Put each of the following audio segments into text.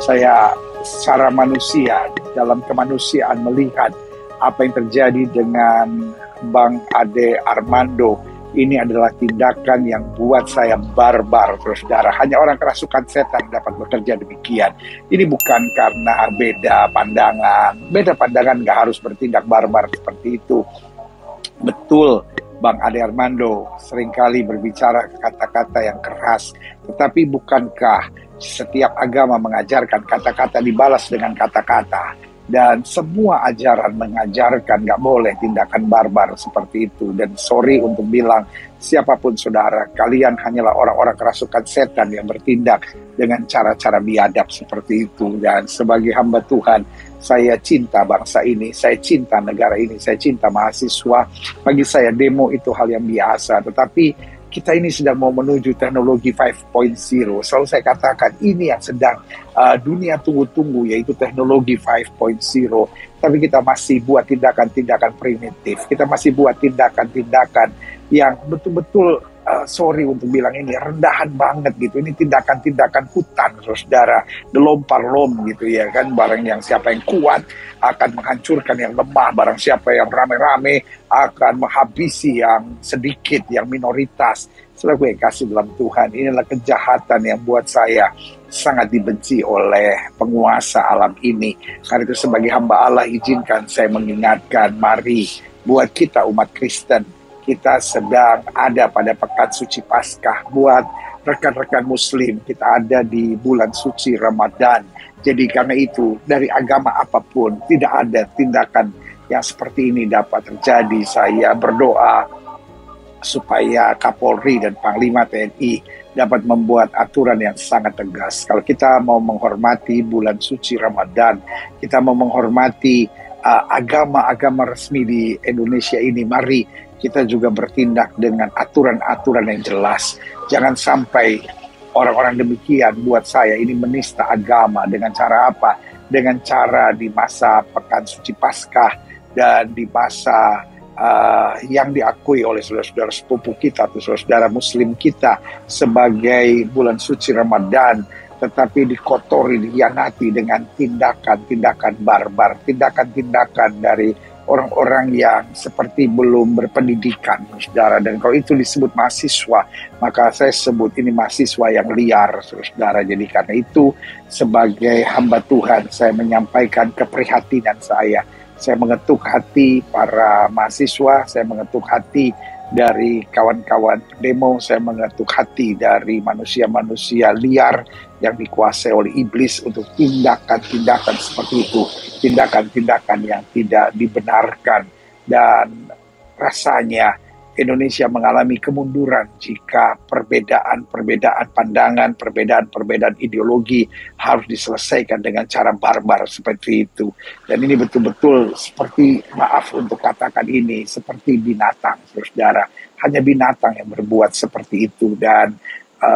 Saya secara manusia, dalam kemanusiaan melihat apa yang terjadi dengan Bang Ade Armando. Ini adalah tindakan yang buat saya barbar, saudara. Hanya orang kerasukan setan dapat bekerja demikian. Ini bukan karena beda pandangan. Beda pandangan nggak harus bertindak barbar seperti itu. Betul, Bang Ade Armando seringkali berbicara kata-kata yang keras. Tetapi bukankah setiap agama mengajarkan kata-kata dibalas dengan kata-kata? Dan semua ajaran mengajarkan gak boleh tindakan barbar seperti itu. Dan sorry untuk bilang, siapapun saudara, kalian hanyalah orang-orang kerasukan setan yang bertindak dengan cara-cara biadab seperti itu. Dan sebagai hamba Tuhan, saya cinta bangsa ini, saya cinta negara ini, saya cinta mahasiswa. Bagi saya demo itu hal yang biasa, tetapi kita ini sedang mau menuju teknologi 5.0. Selalu saya katakan ini yang sedang dunia tunggu-tunggu, yaitu teknologi 5.0. Tapi kita masih buat tindakan-tindakan primitif. Kita masih buat tindakan-tindakan yang betul-betul, sorry untuk bilang ini, rendahan banget gitu. Ini tindakan-tindakan hutan, saudara. Delom-parlom gitu ya kan. Barang yang siapa yang kuat akan menghancurkan yang lemah. Barang siapa yang rame-rame akan menghabisi yang sedikit, yang minoritas. Setelah gue kasih dalam Tuhan, inilah kejahatan yang buat saya sangat dibenci oleh penguasa alam ini. Karena itu sebagai hamba Allah, izinkan saya mengingatkan, mari buat kita umat Kristen, kita sedang ada pada pekan suci Paskah. Buat rekan-rekan Muslim, kita ada di bulan suci Ramadan. Jadi karena itu, dari agama apapun, tidak ada tindakan yang seperti ini dapat terjadi. Saya berdoa supaya Kapolri dan Panglima TNI dapat membuat aturan yang sangat tegas. Kalau kita mau menghormati bulan suci Ramadan, kita mau menghormati agama-agama resmi di Indonesia ini, mari kita juga bertindak dengan aturan-aturan yang jelas. Jangan sampai orang-orang demikian buat saya ini menista agama. Dengan cara apa? Dengan cara di masa pekan suci Paskah dan di masa yang diakui oleh saudara-saudara sepupu kita atau saudara-saudara Muslim kita sebagai bulan suci Ramadan, tetapi dikotori, dihianati dengan tindakan-tindakan barbar, tindakan-tindakan dari orang-orang yang seperti belum berpendidikan, saudara. Dan kalau itu disebut mahasiswa, maka saya sebut ini mahasiswa yang liar, saudara. Jadi karena itu, sebagai hamba Tuhan, saya menyampaikan keprihatinan saya. Saya mengetuk hati para mahasiswa, saya mengetuk hati dari kawan-kawan demo, saya mengetuk hati dari manusia-manusia liar yang dikuasai oleh iblis untuk tindakan-tindakan seperti itu, tindakan-tindakan yang tidak dibenarkan. Dan rasanya Indonesia mengalami kemunduran jika perbedaan-perbedaan pandangan, perbedaan-perbedaan ideologi harus diselesaikan dengan cara barbar seperti itu. Dan ini betul-betul seperti, maaf untuk katakan ini, seperti binatang, saudara. Hanya binatang yang berbuat seperti itu. Dan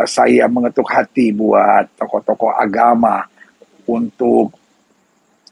saya mengetuk hati buat tokoh-tokoh agama untuk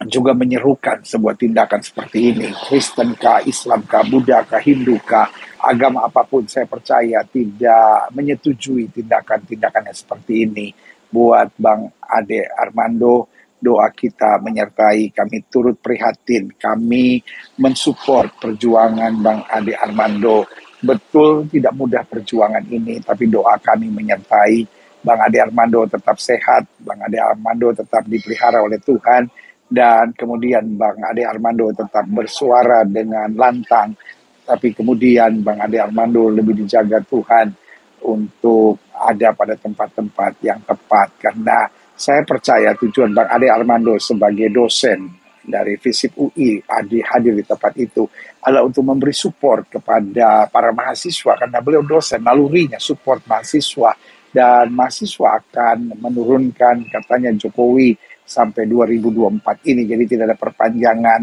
juga menyerukan sebuah tindakan seperti ini. Kristen kah, Islam kah, Buddha kah, Hindu kah, agama apapun saya percaya tidak menyetujui tindakan-tindakan yang seperti ini. Buat Bang Ade Armando, doa kita menyertai, kami turut prihatin, kami mensupport perjuangan Bang Ade Armando. Betul tidak mudah perjuangan ini, tapi doa kami menyertai. Bang Ade Armando tetap sehat, Bang Ade Armando tetap dipelihara oleh Tuhan, dan kemudian Bang Ade Armando tetap bersuara dengan lantang, tapi kemudian Bang Ade Armando lebih dijaga Tuhan untuk ada pada tempat-tempat yang tepat. Karena saya percaya tujuan Bang Ade Armando sebagai dosen dari FISIP UI hadir di tempat itu adalah untuk memberi support kepada para mahasiswa, karena beliau dosen, nalurinya support mahasiswa, dan mahasiswa akan menurunkan katanya Jokowi sampai 2024 ini. Jadi tidak ada perpanjangan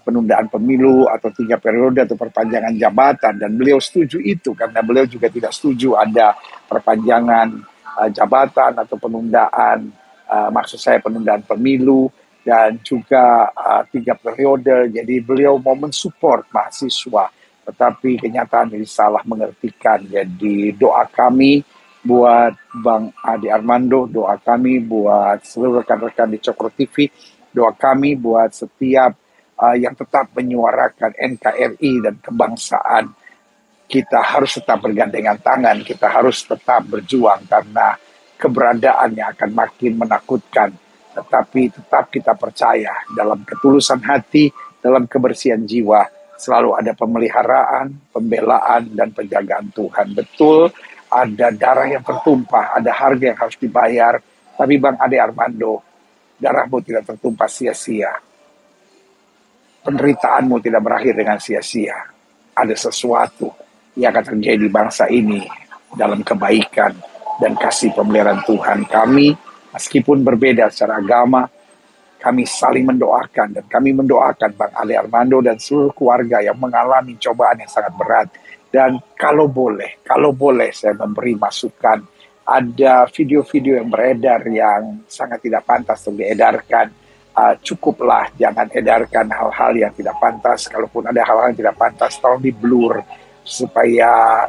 penundaan pemilu atau 3 periode atau perpanjangan jabatan. Dan beliau setuju itu karena beliau juga tidak setuju ada perpanjangan jabatan atau penundaan, maksud saya penundaan pemilu dan juga 3 periode. Jadi beliau mau mensupport mahasiswa, tetapi kenyataan ini salah mengertikan. Jadi doa kami buat Bang Ade Armando, doa kami buat seluruh rekan-rekan di Cokro TV, doa kami buat setiap yang tetap menyuarakan NKRI dan kebangsaan. Kita harus tetap bergandengan tangan, kita harus tetap berjuang karena keberadaannya akan makin menakutkan. Tetapi tetap kita percaya dalam ketulusan hati, dalam kebersihan jiwa, selalu ada pemeliharaan, pembelaan, dan penjagaan Tuhan. Betul, ada darah yang tertumpah, ada harga yang harus dibayar. Tapi Bang Ade Armando, darahmu tidak tertumpah sia-sia. Penderitaanmu tidak berakhir dengan sia-sia. Ada sesuatu yang akan terjadi di bangsa ini dalam kebaikan dan kasih pemeliharaan Tuhan. Kami, meskipun berbeda secara agama, kami saling mendoakan, dan kami mendoakan Bang Ade Armando dan seluruh keluarga yang mengalami cobaan yang sangat berat. Dan kalau boleh saya memberi masukan, ada video-video yang beredar yang sangat tidak pantas untuk diedarkan. Cukuplah, jangan edarkan hal-hal yang tidak pantas. Kalaupun ada hal-hal yang tidak pantas, tolong di-blur supaya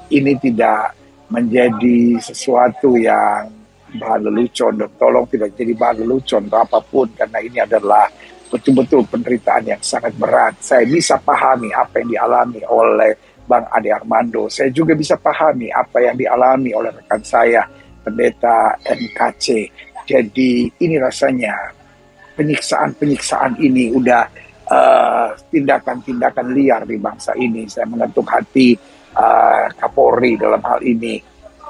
ini tidak menjadi sesuatu yang bahan lelucon, dan tolong tidak jadi bahan lelucon atau apapun, karena ini adalah betul-betul penderitaan yang sangat berat. Saya bisa pahami apa yang dialami oleh Bang Ade Armando. Saya juga bisa pahami apa yang dialami oleh rekan saya, pendeta NKC. Jadi ini rasanya penyiksaan ini udah tindakan-tindakan liar di bangsa ini. Saya mengetuk hati Kapolri dalam hal ini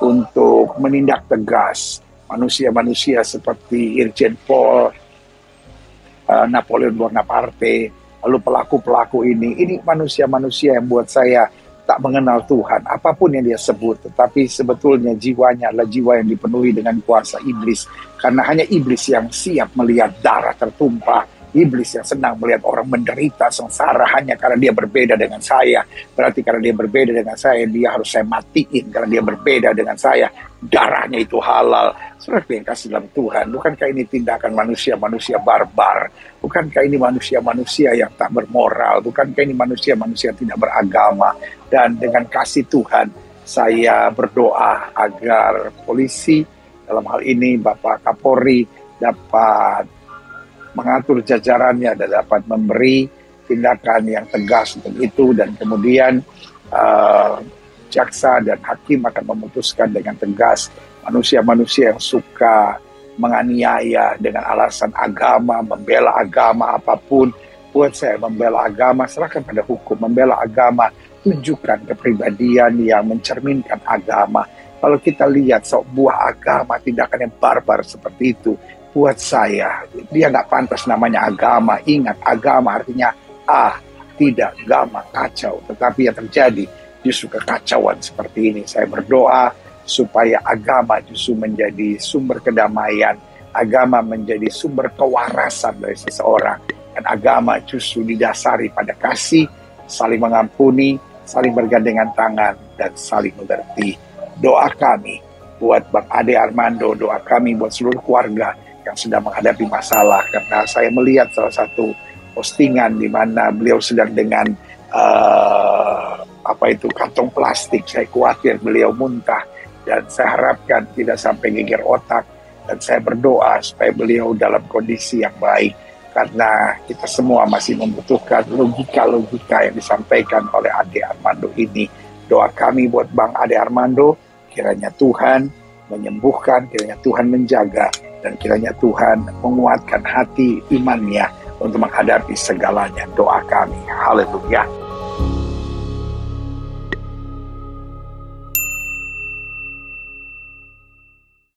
untuk menindak tegas manusia-manusia seperti Irjen Pol Napoleon Bonaparte, lalu pelaku-pelaku ini manusia-manusia yang buat saya tak mengenal Tuhan, apapun yang dia sebut, tetapi sebetulnya jiwanya adalah jiwa yang dipenuhi dengan kuasa iblis, karena hanya iblis yang siap melihat darah tertumpah, iblis yang senang melihat orang menderita sengsara hanya karena dia berbeda dengan saya. Berarti karena dia berbeda dengan saya, dia harus saya matiin. Karena dia berbeda dengan saya, darahnya itu halal. Saudara yang kasih dalam Tuhan, bukankah ini tindakan manusia-manusia barbar? Bukankah ini manusia-manusia yang tak bermoral? Bukankah ini manusia-manusia yang tidak beragama? Dan dengan kasih Tuhan, saya berdoa agar polisi, dalam hal ini Bapak Kapolri, dapat mengatur jajarannya dan dapat memberi tindakan yang tegas untuk itu, dan kemudian jaksa dan hakim akan memutuskan dengan tegas. Manusia-manusia yang suka menganiaya dengan alasan agama, membela agama apapun, buat saya membela agama serahkan pada hukum. Membela agama, tunjukkan kepribadian yang mencerminkan agama. Kalau kita lihat sebuah agama tindakan yang barbar seperti itu, buat saya, dia nggak pantas namanya agama. Ingat, agama artinya tidak agama, kacau. Tetapi yang terjadi justru kekacauan seperti ini. Saya berdoa supaya agama justru menjadi sumber kedamaian, agama menjadi sumber kewarasan dari seseorang, dan agama justru didasari pada kasih, saling mengampuni, saling bergandengan tangan, dan saling mengerti. Doa kami buat Bang Ade Armando, doa kami buat seluruh keluarga yang sedang menghadapi masalah, karena saya melihat salah satu postingan di mana beliau sedang dengan kantong plastik. Saya khawatir beliau muntah, dan saya harapkan tidak sampai geger otak, dan saya berdoa supaya beliau dalam kondisi yang baik, karena kita semua masih membutuhkan logika-logika yang disampaikan oleh Ade Armando ini. Doa kami buat Bang Ade Armando, kiranya Tuhan menyembuhkan, kiranya Tuhan menjaga, dan kiranya Tuhan menguatkan hati imannya untuk menghadapi segalanya. Doa kami. Haleluya.